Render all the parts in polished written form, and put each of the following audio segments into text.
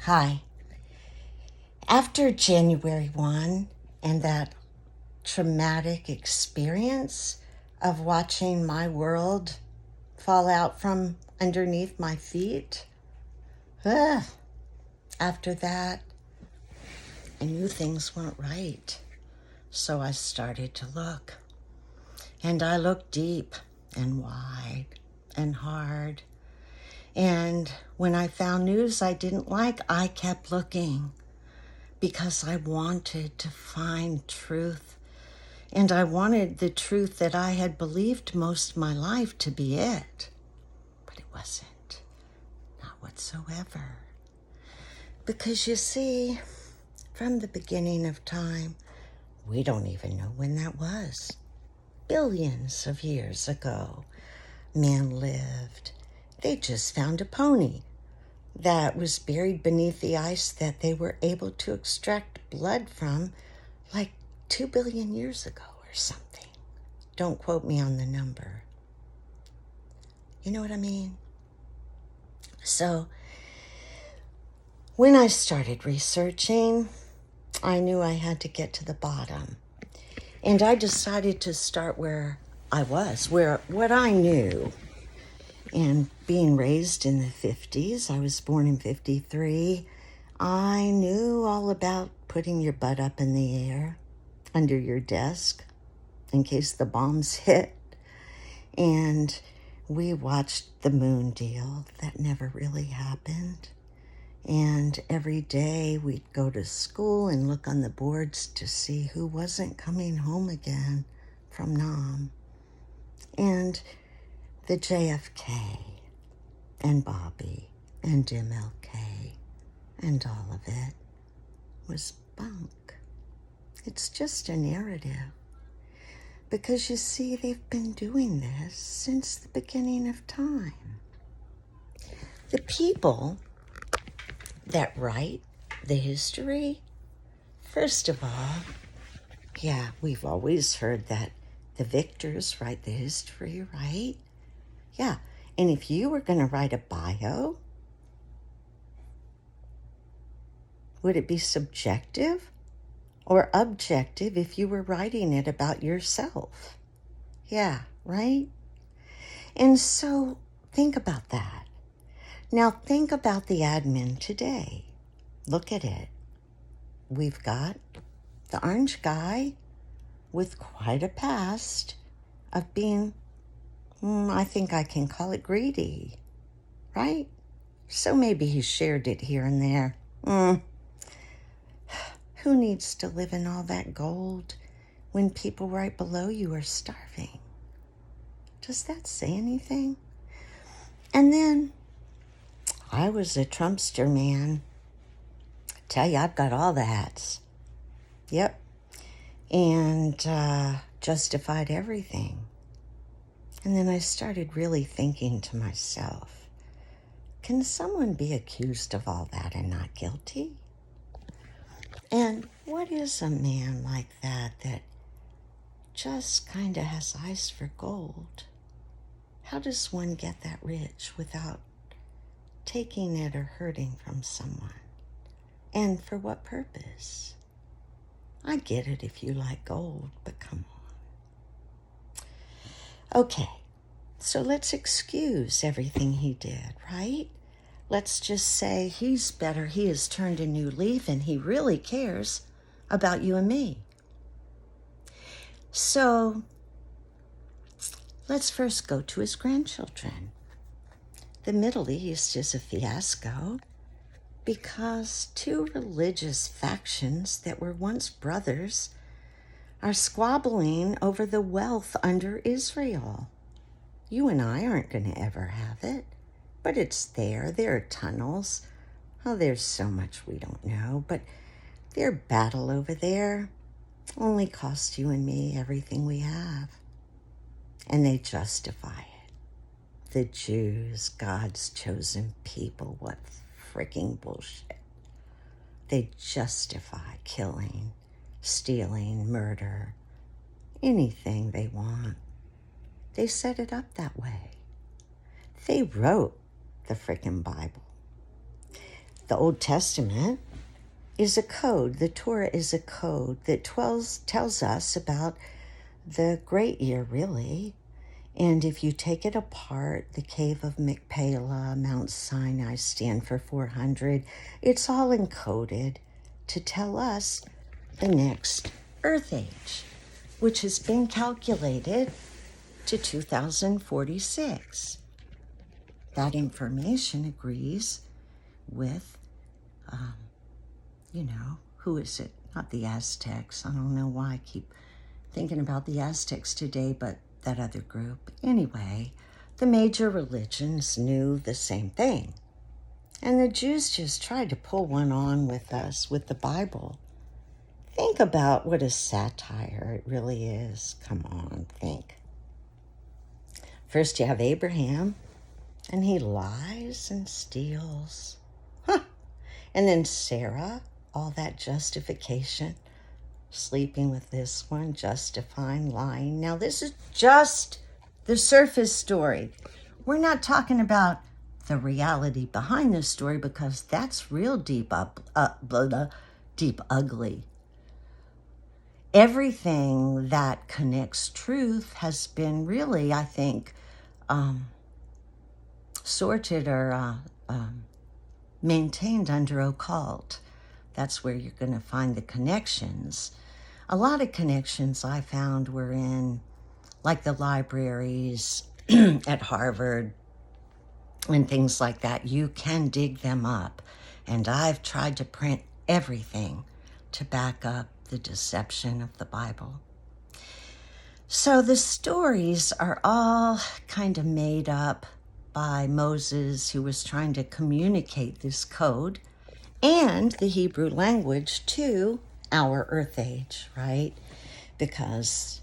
Hi. After January 1 and that traumatic experience of watching my world fall out from underneath my feet, ugh, after that, I knew things weren't right. So I started to look. And I looked deep and wide and hard. And when I found news I didn't like, I kept looking because I wanted to find truth. And I wanted the truth that I had believed most of my life to be it. But it wasn't. Not whatsoever. Because you see, from the beginning of time, we don't even know when that was. Billions of years ago, man lived. They just found a pony that was buried beneath the ice that they were able to extract blood from like 2 billion years ago or something. Don't quote me on the number. You know what I mean? So when I started researching, I knew I had to get to the bottom. And I decided to start where I was, where what I knew. And being raised in the 50s, I was born in 53, I knew all about putting your butt up in the air under your desk in case the bombs hit. And we watched the moon deal that never really happened. And every day we'd go to school and look on the boards to see who wasn't coming home again from Nam. And the JFK and Bobby and MLK and all of it was bunk. It's just a narrative. Because you see, they've been doing this since the beginning of time. The people that write the history, first of all, yeah, we've always heard that the victors write the history, right? Yeah, and if you were going to write a bio, would it be subjective or objective if you were writing it about yourself? Yeah, right? And so think about that. Now think about the admin today. Look at it. We've got the orange guy with quite a past of being, I think I can call it greedy, right? So maybe he shared it here and there. Who needs to live in all that gold when people right below you are starving? Does that say anything? And then I was a Trumpster, man. Tell you, I've got all the hats. Yep. And justified everything. And then I started really thinking to myself, can someone be accused of all that and not guilty? And what is a man like that just kind of has eyes for gold? How does one get that rich without taking it or hurting from someone? And for what purpose? I get it if you like gold, but come on. Okay, so let's excuse everything he did, right? Let's just say he's better. He has turned a new leaf and he really cares about you and me. So let's first go to his grandchildren. The Middle East is a fiasco because two religious factions that were once brothers are squabbling over the wealth under Israel. You and I aren't going to ever have it, but it's there. There are tunnels. Oh, there's so much we don't know, but their battle over there only cost you and me everything we have. And they justify it. The Jews, God's chosen people, what freaking bullshit. They justify killing, stealing, murder, anything they want. They set it up that way. They wrote the freaking Bible. the Old Testament is a code. The Torah is a code that tells us about the great year, really. And if you take it apart, the cave of Machpelah, Mount Sinai stand for 400. It's all encoded to tell us the next Earth age, which has been calculated to 2046. That information agrees with, who is it? Not the Aztecs. I don't know why I keep thinking about the Aztecs today, but that other group. Anyway, the major religions knew the same thing. And the Jews just tried to pull one on with us, with the Bible. Think about what a satire it really is. Come on, think. First you have Abraham, and he lies and steals. And then Sarah, all that justification, sleeping with this one, justifying, lying. Now, this is just the surface story. We're not talking about the reality behind this story, because that's real deep ugly. Everything that connects truth has been really, I think, sorted or maintained under occult. That's where you're going to find the connections. A lot of connections I found were in, like, the libraries at Harvard and things like that. You can dig them up. And I've tried to print everything to back up the deception of the Bible. So the stories are all kind of made up by Moses, who was trying to communicate this code and the Hebrew language to our Earth age, right? Because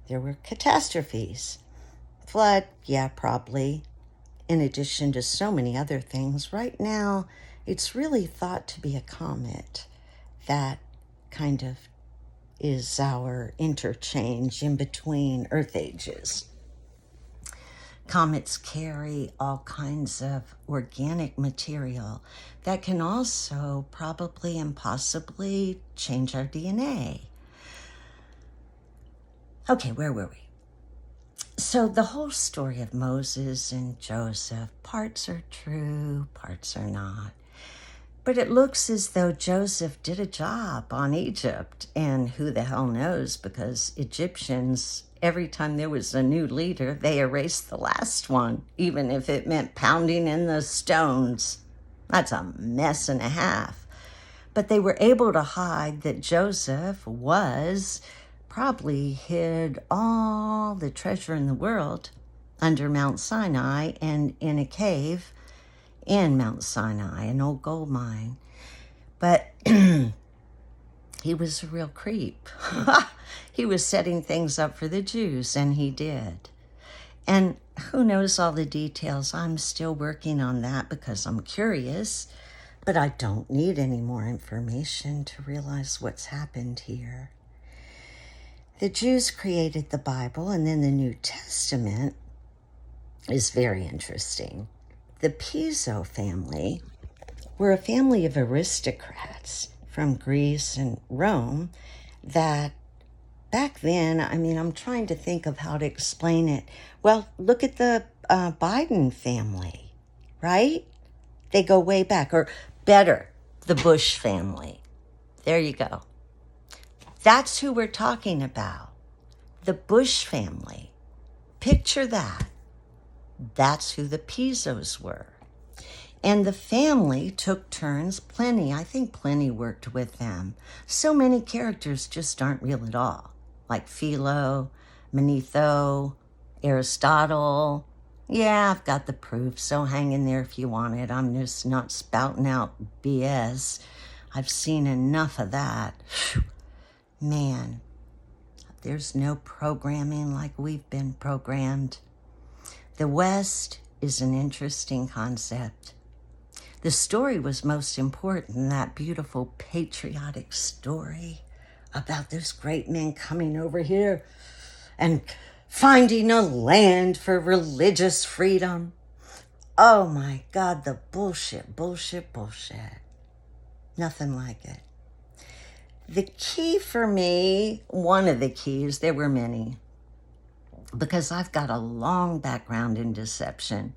there were catastrophes. Flood, yeah, probably. In addition to so many other things. Right now, it's really thought to be a comet that kind of is our interchange in between Earth ages. Comets carry all kinds of organic material that can also probably and possibly change our DNA. Okay, where were we? So the whole story of Moses and Joseph, parts are true, parts are not. But it looks as though Joseph did a job on Egypt, and who the hell knows, because Egyptians, every time there was a new leader, they erased the last one, even if it meant pounding in the stones. That's a mess and a half. But they were able to hide that Joseph probably hid all the treasure in the world under Mount Sinai and in a cave in Mount Sinai, an old gold mine. But he was a real creep. He was setting things up for the Jews, and he did. And who knows all the details? I'm still working on that because I'm curious, but I don't need any more information to realize what's happened here. The Jews created the Bible, and then the New Testament is very interesting. The Piso family were a family of aristocrats from Greece and Rome that back then, I'm trying to think of how to explain it. Well, look at the Biden family, right? They go way back, or better, the Bush family. There you go. That's who we're talking about. The Bush family. Picture that. That's who the Pisos were. And the family took turns. I think Pliny worked with them. So many characters just aren't real at all. Like Philo, Manetho, Aristotle. Yeah, I've got the proof, so hang in there if you want it. I'm just not spouting out BS. I've seen enough of that. Whew. Man, there's no programming like we've been programmed. The West is an interesting concept. The story was most important, that beautiful patriotic story about those great men coming over here and finding a land for religious freedom. Oh my God, the bullshit, bullshit, bullshit. Nothing like it. The key for me, one of the keys, there were many, because I've got a long background in deception.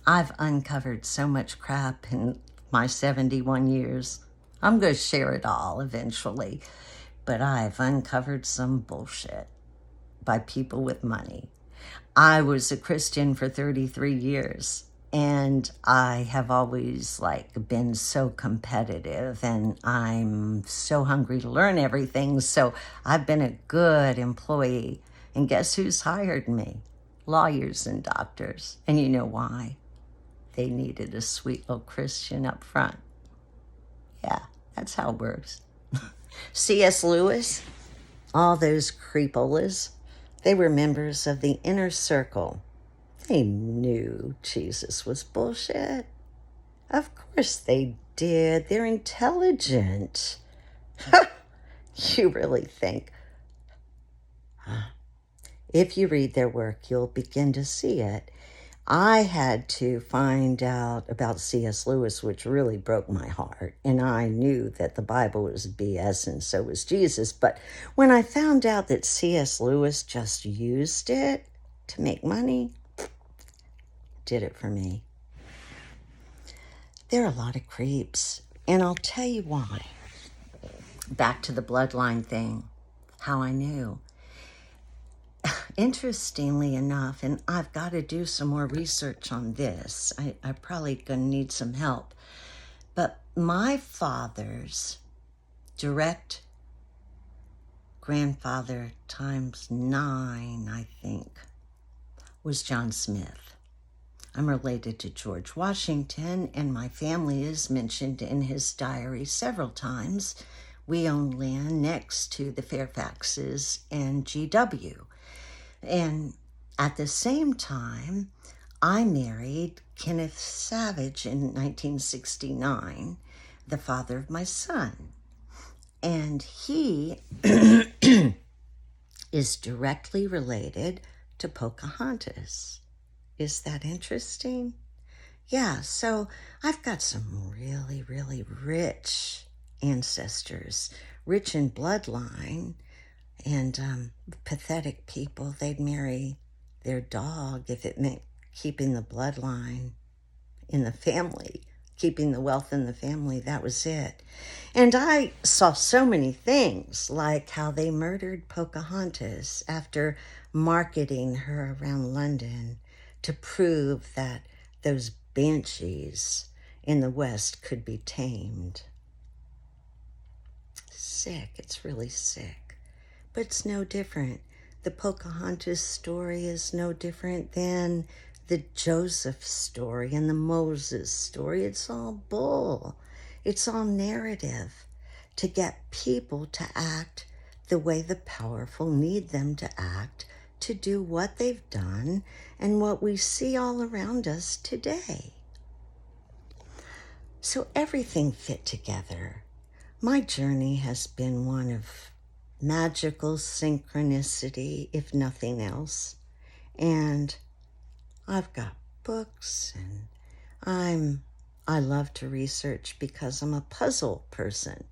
I've uncovered so much crap in my 71 years. I'm going to share it all eventually, but I've uncovered some bullshit by people with money. I was a Christian for 33 years, and I have always been so competitive, and I'm so hungry to learn everything. So I've been a good employee. And guess who's hired me? Lawyers and doctors. And you know why? They needed a sweet little Christian up front. Yeah, that's how it works. C.S. Lewis, all those creepolas, they were members of the inner circle. They knew Jesus was bullshit. Of course they did. They're intelligent. You really think? If you read their work, you'll begin to see it. I had to find out about C.S. Lewis, which really broke my heart. And I knew that the Bible was BS and so was Jesus. But when I found out that C.S. Lewis just used it to make money, did it for me. There are a lot of creeps, and I'll tell you why. Back to the bloodline thing, how I knew. Interestingly enough, and I've got to do some more research on this. I'm probably going to need some help. But my father's direct grandfather times 9, I think, was John Smith. I'm related to George Washington, and my family is mentioned in his diary several times. We own land next to the Fairfaxes and GW. And at the same time, I married Kenneth Savage in 1969, the father of my son. And he is directly related to Pocahontas. Is that interesting? Yeah, so I've got some really, really rich ancestors, rich in bloodline, and pathetic people. They'd marry their dog if it meant keeping the bloodline in the family, keeping the wealth in the family. That was it. And I saw so many things, like how they murdered Pocahontas after marketing her around London to prove that those banshees in the West could be tamed. Sick. It's really sick. But it's no different. The Pocahontas story is no different than the Joseph story and the Moses story. It's all bull. It's all narrative to get people to act the way the powerful need them to act, to do what they've done and what we see all around us today. So everything fit together. My journey has been one of magical synchronicity, if nothing else. And I've got books, and I love to research because I'm a puzzle person.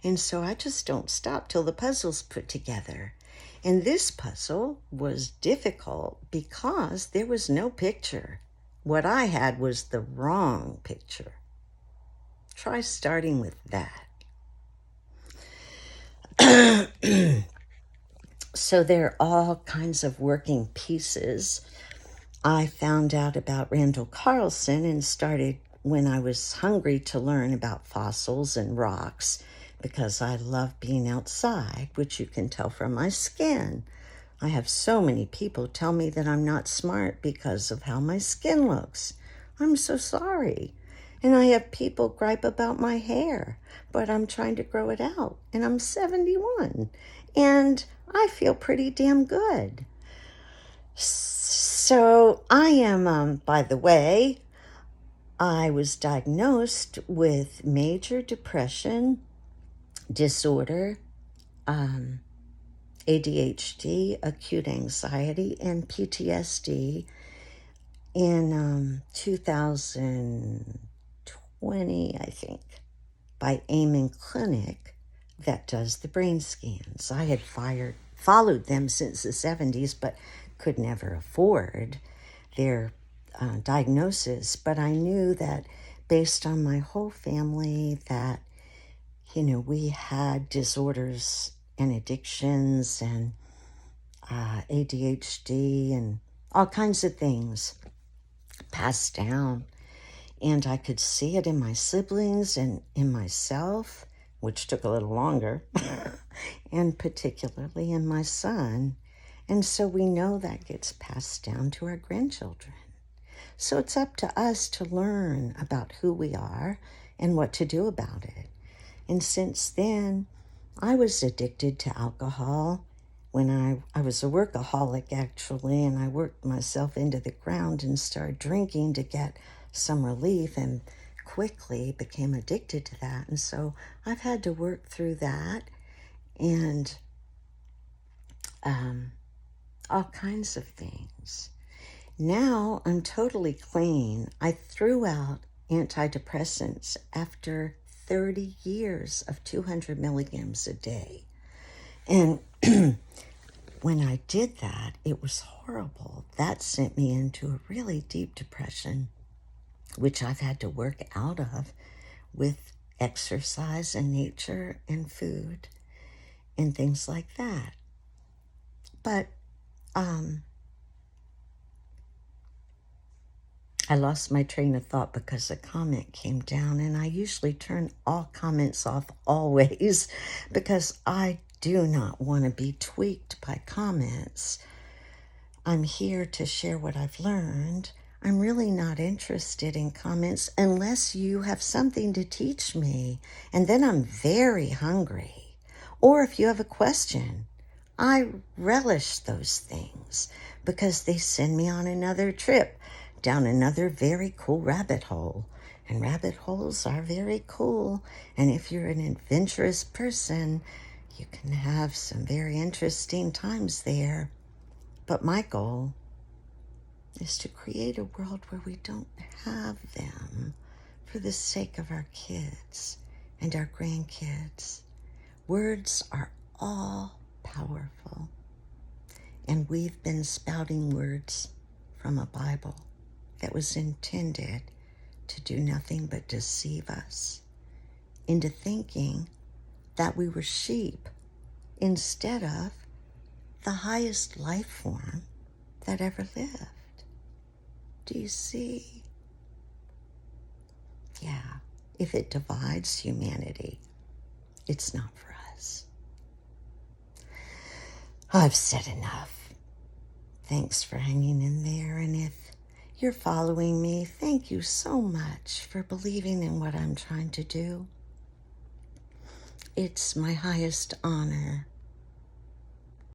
And so I just don't stop till the puzzle's put together. And this puzzle was difficult because there was no picture. What I had was the wrong picture. Try starting with that. So there are all kinds of working pieces. I found out about Randall Carlson and started when I was hungry to learn about fossils and rocks, because I love being outside, which you can tell from my skin. I have so many people tell me that I'm not smart because of how my skin looks. I'm so sorry. And I have people gripe about my hair, but I'm trying to grow it out, and I'm 71, and I feel pretty damn good. So I am, by the way, I was diagnosed with major depression disorder, ADHD, acute anxiety, and PTSD in 2020, I think, by Amen Clinic that does the brain scans. I had followed them since the 70s, but could never afford their diagnosis. But I knew that based on my whole family that, we had disorders and addictions and ADHD and all kinds of things passed down. And I could see it in my siblings and in myself, which took a little longer, and particularly in my son. And so we know that gets passed down to our grandchildren. So it's up to us to learn about who we are and what to do about it. And since then, I was addicted to alcohol when I was a workaholic, actually, and I worked myself into the ground and started drinking to get some relief and quickly became addicted to that. And so I've had to work through that and all kinds of things. Now I'm totally clean. I threw out antidepressants after 30 years of 200 milligrams a day. And when I did that, it was horrible. That sent me into a really deep depression, which I've had to work out of with exercise and nature and food and things like that. But I lost my train of thought because a comment came down, and I usually turn all comments off always because I do not want to be tweaked by comments. I'm here to share what I've learned. I'm really not interested in comments unless you have something to teach me, and then I'm very hungry. Or if you have a question, I relish those things because they send me on another trip down another very cool rabbit hole. And rabbit holes are very cool. And if you're an adventurous person, you can have some very interesting times there. But my goal is to create a world where we don't have them for the sake of our kids and our grandkids. Words are all powerful. And we've been spouting words from a Bible that was intended to do nothing but deceive us into thinking that we were sheep instead of the highest life form that ever lived. Do you see? Yeah, if it divides humanity, it's not for us. I've said enough. Thanks for hanging in there, and if you're following me, thank you so much for believing in what I'm trying to do. It's my highest honor